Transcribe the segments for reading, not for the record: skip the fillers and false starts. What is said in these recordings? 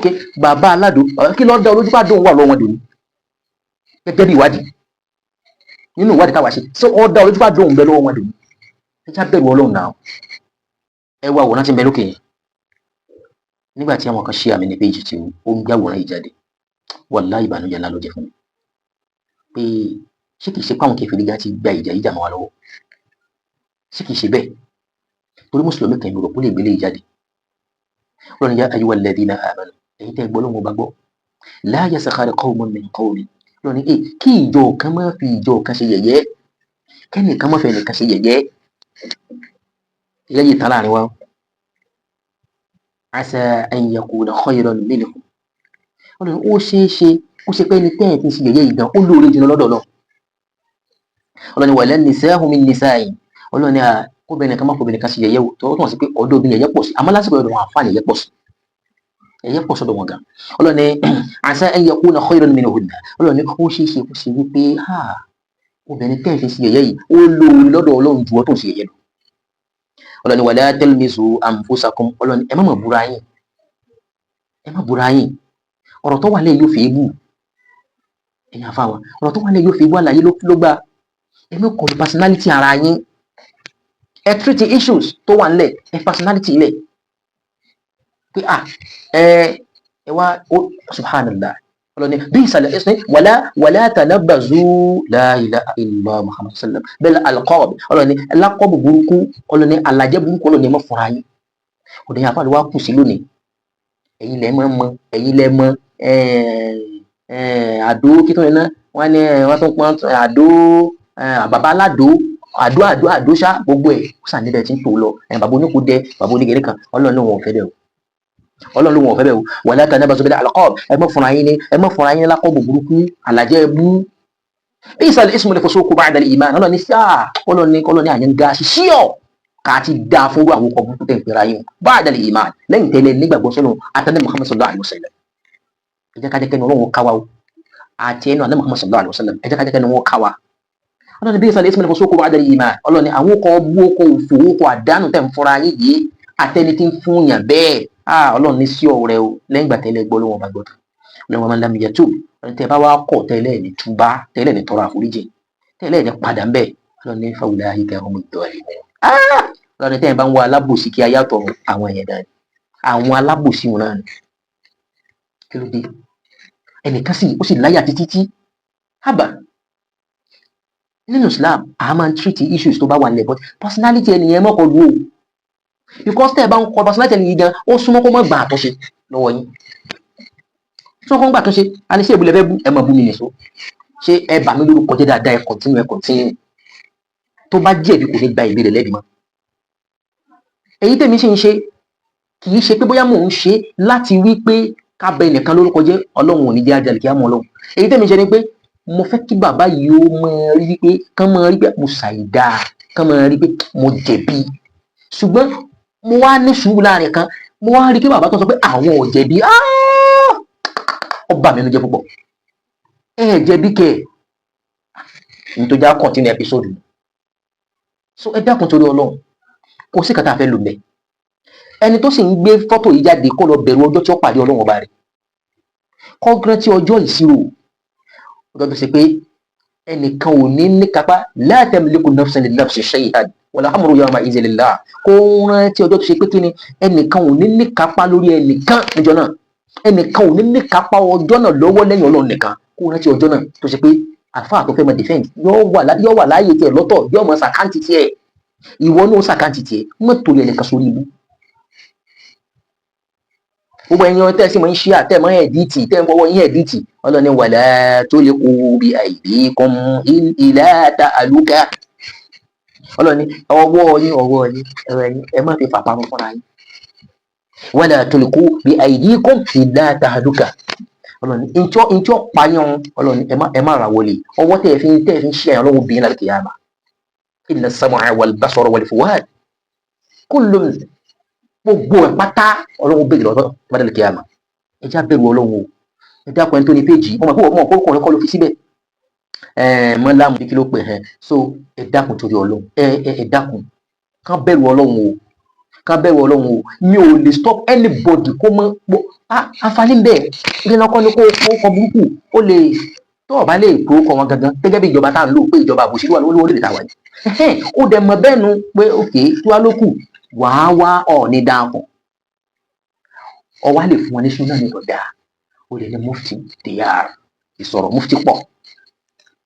ok bàbá aládò kí ló dá olójú bá dóun wà lọ́wọ́ wọn dòní gẹ́gẹ́ bí ìwádìí nínú ìwádìí táwa ṣe ṣé ó dá olójú bá dóun bẹ lọ́wọ́ wọn dòní ẹ já bẹ̀rù Ọlọ́run náà ẹ wá àwòrán tí ń bẹ lókè yẹn nígbà tí àwọn kan ṣe àmì ní péjì tí ó ń gbé àwòrán yìí jáde wàláhì ìbànújẹ́ ńlá ló jẹ́ fún mi pé ṣé kìí ṣe páwọn kèfèrí gan ti gba ìjà yìí jà mọ́ wa lọ́wọ́ ṣé kìí ṣe bẹ́ẹ̀ torí mùsùlùmí kan ìrọ̀pọ̀ lè gbélé ìjáde Ọlọ́run yá ayyuhal ladhina amanu èyí tẹ́ gbọ́ lóhun ọba gbọ́ la yaskhar qawmun min qawmin Ọlọ́run kí ìjọ kan má fi ìjọ kan ṣe yẹ̀yẹ́ kẹ́nìkan má fẹ́ nìkan ṣe yẹ̀yẹ́ lẹ́yìn tán láàrin wa asa an yakuna khayran minhum Ọlọ́run ó ṣeé ṣe ó ṣe pé ẹni tẹ́yìn tí ń ṣe yẹ̀yẹ́ yìí gan ó lóore jùlọ lọ́dọ̀ Ọlọ́run Ọlọ́run wala nisa'u min nisa'in Ọlọ́run kóbìnrin kan má kóbìnrin kan ṣe yẹ̀yẹ́ o tó wọ́n sì pé ọ̀dọ̀ obìnrin yẹ̀yẹ́ pọ̀ sí àmọ́ lásìkò ọ̀dọ̀ wọn àǹfààní yẹ̀yẹ́ pọ̀ sí yẹ̀yẹ́ pọ̀ sọ́dọ̀ wọn gan Ọlọ́run asa an yakuna khayran minhunna Ọlọ́run ó ṣeé ṣe kó ṣe wípé obìnrin tẹ́yìn tí ń ṣe yẹ̀yẹ́ yìí ó lóore lọ́dọ̀ Ọlọ́run ju ọ́ tó ń ṣe yẹ̀yẹ́ lọ Ọlọ́run wala talmizu anfusakum Ọlọ́run ẹ má búra yín ẹ má búra yín ọ̀rọ̀ tó wà lẹ́yìn yóò fi ébù ẹ̀yìn àfáwọn ọ̀rọ̀ tó wà lẹ́yìn yóò fi ébù àlàyé ló gbà ẹ má kọlu personality ara yín ẹ treat issues tó wà nílẹ̀ ẹ personality ilẹ̀ pé ẹ wá subhanallah Ọlọ́run bí ìsàlẹ̀ ẹ̀sìn wàlá tanabbazu la ilaha illa Muhammad sallam bal alqab Ọlọ́run alákọ̀ọ́bù burúkú Ọlọ́run alàjẹ́ burúkú Ọlọ́run ẹ má fúnra yín òde yẹn àfáàlú wa kù sí lónìí ẹ̀yin lẹ mọ̀ àdó kí tó yẹn náà wọ́n ní wọ́n tún pọ́n àdó bàbá aládó àdó ṣá gbogbo ẹ̀ ó sàn níbẹ̀ tí ń tò lọ bàbá oníkó dẹ bàbá onígẹ̀rẹ́ kan Ọlọ́run ló wọn ò fẹ́ bẹ́ẹ̀ o Ọlọ́run ló wọn ò fẹ́ bẹ́ẹ̀ o wala tanabbazu bil alqab ẹ má fúnra yín lákọ̀ọ́bù burúkú alàjẹ́ ẹbú bi'sal ismu al-fusuqu ba'da al-iman Ọlọ́run ní àyẹn ga ṣíṣíọ̀ ká ti dá fún àwọn ọkọ̀ burúkú tẹ̀ ń pera yín ba'da al-iman lẹ́yìn tẹ́lẹ̀ nígbàgbọ́ sọ́nà àtàlẹ́ Muhammad sallallahu alaihi wasallam ẹ jẹ́ ká jẹ́ kẹ́ni Ọlọ́run káwa o àti ẹnu àlẹ́ Muhammad sallallahu alaihi wasallam ẹ jẹ́ ká jẹ́ kẹ́ni wọn káwa Ọlọ́run bi'sal ismu al-fusuqu ba'da al-iman Ọlọ́run àwọn ọkọ̀ bú ọkọ̀ òfò ọkọ̀ àdánù tẹ̀ ń fúnra yín yìí àtẹni tí ń fún yàn bẹ́ẹ̀ Ọlọ́run ní sí ọ̀rẹ́ o lẹ́yìn gbà tẹ́lẹ̀ gbọ́ lọ́wọ́ bá gbọ́dọ̀ Ọlọ́run man lam yatub tẹ́ bá wá kọ̀ tẹ́lẹ̀ ní túbá tẹ́lẹ̀ ní tọrọ àforíjì tẹ́lẹ̀ ní padà ń bẹ̀ Ọlọ́run ní fa ulaika humud zalimun Ọlọ́run tẹ́ bá ń wá alábòsí kí ayé àtọ̀ àwọn èèyàn dání àwọn alábòsí wọn náà kí ló dé ẹnìkan ó sì láyà títí hábà nínú Islam a máa ń treat issues tó bá wà nílẹ̀ but personality ẹnìyẹn mọ́kọ̀ lu o because tẹ́ ẹ bá ń kọ personality ẹnìyẹn gan ó súnmọ́ kó mọ́ gbà àtúnṣe lọ́wọ́ yín súnmọ́ kó mọ́ gbà àtúnṣe a ní ṣé ìbúlẹ̀ fẹ́ bú ẹ máa bú mi nìṣó ṣé ẹ bà mí lórúkọ jẹ́ dáadáa ẹ continue tó bá jẹ̀bi kò ní gba ìbéèrè lẹ́bi mọ́ èyí tèmi ṣe ń ṣe kì í ṣe pé bóyá mò ń ṣe láti wí pé ká bẹ ẹnìkan lórúkọ jẹ́ Ọlọ́run ò ní jẹ́ àjálù kí á mọ Ọlọ́run èyí tèmi ṣe ni pé mo fẹ́ kí bàbá yìí ó máa rí pé kán máa rí pé mo ṣàìdá kán máa rí pé mo jẹ̀bi ṣùgbọ́n mo wá ní sùúrù láàrin kan mo wá rí pé bàbá tó sọ pé àwọn ò jẹ̀bi ó bà mí nínú jẹ́ púpọ̀ ẹ jẹ̀bi kẹ nítorí á continue episode so ẹ dákun torí Ọlọ́run kò sí kàtà fẹ́ lò mẹ́ ẹni tó sì ń gbé fọ́tò yìí jáde kó lọ bẹ̀rù ọjọ́ tí ó pàdé Ọlọ́run ọba rẹ̀ kọ́ńgírẹ́ tí ọjọ́ ìṣirò ọjọ́ tó ṣe pé ẹnìkan ò ní ní kápá la tamliku nafsun li nafsin shay'an wal amru yawma idhin lillah kó rántí ọjọ́ tó ṣe pé kíni ẹnìkan ò ní ní kápá lórí ẹnìkan níjọ́ náà ẹnìkan ò ní ní kápá ọjọ́ náà lọ́wọ́ lẹ́yìn Ọlọ́run nìkan kó rántí ọjọ́ náà tó ṣe pé àfáà tó fẹ́ mọ defend yóò wà láàyè tiẹ̀ lọ́tọ̀ yóò mọ sàkáǹtì tiẹ̀ ìwọ náà sàkáǹtì tiẹ̀ mọ́ torí ẹnìkan sórí ibú gbogbo ẹ̀yin tẹ́ sí mọ́ ń ṣí àtẹ́ mọ́ ẹ̀dìtì tẹ́ ń fọwọ́ yín ẹ̀dìtì Ọlọ́run ní wala tulqu bi aydikum ila ta'aluka Ọlọ́run ní ọwọ́ yín ẹ má fi fàpamọ́ fúnra yín wala tulqu bi aydikum ila ta'aluka Ọlọ́run ní ìjọ pààyàn Ọlọ́run ní ẹ má ra wọlé ọwọ́ tẹ́ fi ń ṣí ẹ̀yàn Ọlọ́run bí lálẹ́ kìyàmá inna as-sam'a wal basara wal fu'ad kullun gbogbo ẹ̀ pátá Ọlọ́run bèèrè lọ́dọ̀ mọ́dẹ̀lẹ̀ kíyàmá ẹ já bẹ̀rù Ọlọ́run o ẹ dákun ẹni tó ní péjì ọmọ ọkùnrin kọ́ ló fi síbẹ̀ mọ́ láàmú kí ló pè so ẹ dákun torí Ọlọ́run ẹ dákun kán bẹ̀rù Ọlọ́run o ká bẹ̀rù ọlọ́run o mi ò lè stop anybody kó mọ́ àǹfààní bẹ́ẹ̀ ìdènà kan ni kó kọ burúkú ó lè tó ọ̀bá lè kó kọ wọn gangan gẹ́gẹ́ bí ìjọba tá à ń lò pé ìjọba àbòsí wà lórí orílẹ̀-èdè tàwa yìí ó dẹ̀ mọ̀ bẹ́ẹ̀ nu pé òkè tí wàá ló kù wàá wá Ọọ̀ni dáàpọ̀ ọwá lè fún wọn ní súnà ní ọ̀dà ó lè ní mufti dr ìsọ̀rọ̀ mufti pọ̀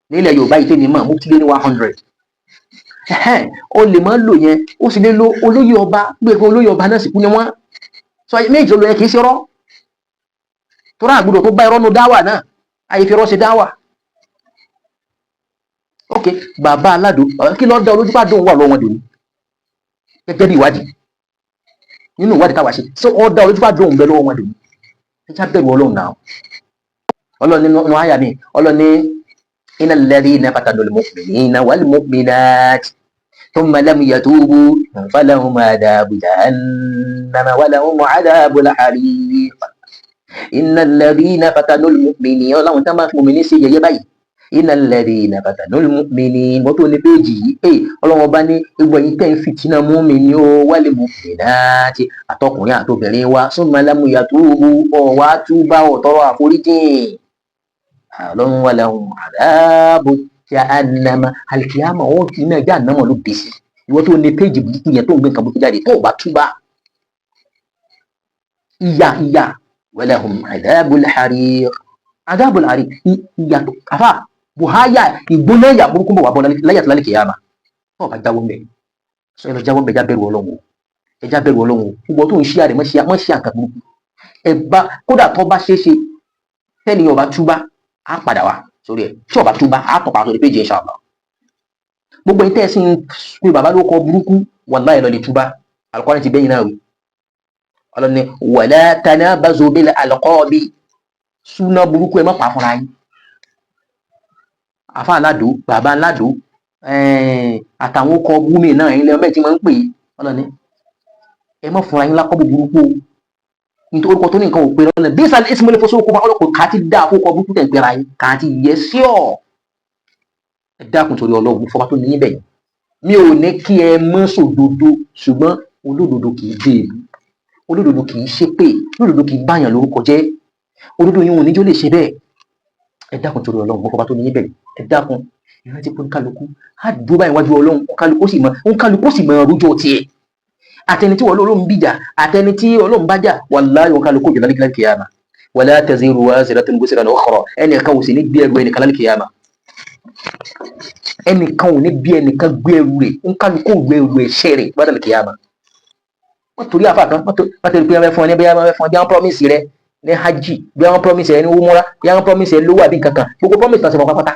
nílẹ̀ Yorùbá yìí tẹ́mi mọ̀ mufti lé ní 100 ó lè máa lò yẹn ó sì lè lo olóyè ọba gbé pé olóyè ọba náà sì kú ni wọ́n sọ méjì ló yẹ kì í ṣe rọ́ tó rà àgbùdọ̀ tó bá irọ́ nu dáwà náà àyè fi rọ́ ṣe dáwà ok bàbá aládò kí ló dá olójú bá dùn wà lọ́wọ́ wọn dòní gẹ́gẹ́ bí ìwádìí nínú ìwádìí táwa ṣe ṣé ó dá olójú bá dùn bẹ lọ́wọ́ wọn dòní ẹ já bẹ̀rù Ọlọ́run náà Ọlọ́run nínú àyà mi Ọlọ́run ní innal ladhina fatanul mu'minina wal mu'minat thumma lam yatubu falahum adhabu jahannama wa lahum adhabul hariq innal ladhina fatanul mu'minina Ọlọ́run tá máa fi mùmìnì sí yẹ̀yẹ́ báyìí innal ladhina fatanul mu'minina mọ́tò ní péjì yìí Ọlọ́run bá ní gbogbo yìí tẹ́ ń fìtínà mùmìnì ó wal mu'minati àtọkùnrin àtobìnrin wa thumma lam yatubu ọ̀wá túbá ọ̀tọ́rọ̀ àforíjìn Ọlọ́run wa lahum adhabu jahannama alkiyama ó kì í náà jahannama ló dé sí ìwọ tó ní péjì burúkú yẹn tó ń gbé nǹkan burúkú jáde tó bá túbá ìyà wa lahum adhabul hariq adhabul hariq ìyà tó àfà buhaya ìgbóná ìyà burúkú bọ̀ wà bọ́ láyé àti lálẹ́ kìyàmà tó bá jáwọ́ mbẹ́ sọ ẹ lọ jáwọ́ mbẹ́ já bẹ̀rù Ọlọ́run ẹ já bẹ̀rù Ọlọ́run gbogbo tó ń ṣí àrẹ mọ́ ṣí àǹkà burúkú ẹ bá kódà tó bá ṣeéṣe tẹ́ni ọba túbá á padà wá sórí ẹ tí ọba túbá á tọpa sórí péjì inshallah gbogbo ẹ tẹ́sí ń pé bàbá ló kọ burúkú wallahi lọ lè túbá Al-Qur'ani ti bẹ́yìn náà wí Ọlọ́ni wala tanabazu bil alqabi súná burúkú ẹ má pa fúnra yín àfa aládùú bàbá aládùú àtàwọn ọkọ búmi náà ilé ọmọ ẹ ti máa ń pè é Ọlọ́ni ẹ má fúnra yín lákọ́ burúkú nítorí orúkọ tó ní nǹkan ò pé lọ́nà bí sàlẹ̀ èsì mọ́lẹ̀ fọ́sọ́ okùnfà ọlọ́pọ̀ ká ti dá àkókò burúkú tẹ̀ ń pera yín ká ti yẹ sí ọ̀ ẹ dákun torí Ọlọ́run fọba tó ní yín bẹ̀yìn mi ò ní kí ẹ mọ́ sòdodo ṣùgbọ́n olódodo kì í dé ìlú olódodo kì í ṣépè olódodo kì í báyàn lórúkọ jẹ́ olódodo yín ò níjó lè ṣe bẹ́ẹ̀ ẹ dákun torí Ọlọ́run fọba tó ní yín bẹ̀yìn ẹ dákun ìrántí pé kálukú á dúró báyìí wájú Ọlọ́run kálukú sì mọ rújọ tiẹ̀ àtẹni tí Ọlọ́run bíjà àtẹni tí Ọlọ́run bá jà wallahi wọn kálukú jọ lálẹ́ kìyàmà wala taziru waziratun wizra ukhra ẹnìkan ò sì ní gbé ẹrù ẹnìkan lálẹ́ kìyàmà ẹnìkan ò ní bí ẹnìkan gbé ẹrù rẹ̀ ń kálukú gbé ẹrù ẹ̀ṣẹ̀ rẹ̀ lálẹ́ kìyàmà wọ́n torí àfa kan wọ́n torí pé wọ́n fẹ́ fún ọ ní bí wọ́n promise rẹ ní hajj bí wọ́n promise rẹ ní umura bí wọ́n promise rẹ lówó àbí kankan gbogbo promise tàṣẹ wọn pápátá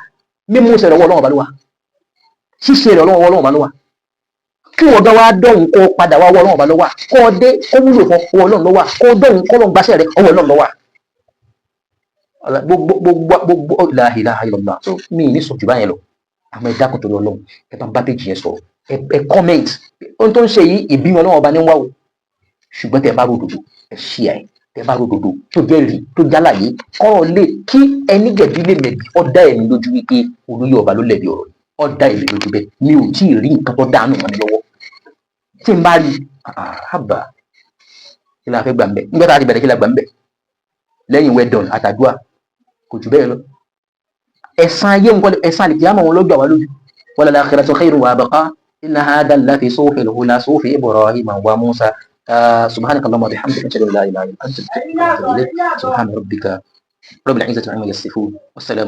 mímú sẹ̀rẹ̀ ọwọ́ Ọlọ́run bá ló wà ṣíṣe rẹ̀ ọwọ́ Ọlọ́run bá ló wà kí wọ́n gan wá dọ̀hún kó padà wá ọwọ́ Ọlọ́run bá ló wà kó dé kó wúlò fún ọwọ́ Ọlọ́run ló wà kó dọ̀hún kó lọ́n gbaṣẹ́ rẹ̀ ọwọ́ Ọlọ́run ló wà gbogbo la ilaha illallah so mi ní sọ̀tù báyẹn lọ àmọ́ ẹ dákun torí Ọlọ́run ẹ bá ń bá péjì yẹn sọ ẹ comment ohun tó ń ṣe yìí ìbínú Ọlọ́run ọba ní wá o ṣùgbọ́n tẹ bá ròdòdò ẹ ṣí ẹ tẹ bá ròdòdò tó jẹ́ rí tó jálàyé kọ́rọ̀ lè kí ẹni gẹ̀dú lè mẹ̀bí ọ̀dá ẹ̀mí lójú wípé olóyè ọba ló lẹ̀bi ọ̀rọ̀ ọ̀dá ẹ̀mí lójú bẹ́ẹ̀ mi ò tí ì rí nǹkan tó dánù wọn lọ́wọ́ tí n bá rí àbá kí la fẹ́ gbà ń bẹ̀ nígbà tá a ti bẹ̀rẹ̀ kí la gbà ń bẹ̀ lẹ́yìn wẹ́dọ̀n àtàdúà kò jù bẹ́ẹ̀ lọ ẹ̀san ayé nǹkan ẹ̀san àlìkìyámọ̀ wọn lọ́jọ́ àwa lójú wal akhiratu khayrun wa abqa inna hadha lafi suhufil ula suhufi Ibrahima wa Musa سبحانك اللهم وبحمدك اشهد ان لا اله الا انت استغفرك واتوب اليك سبحان ربك رب العزه عما يصفون والسلام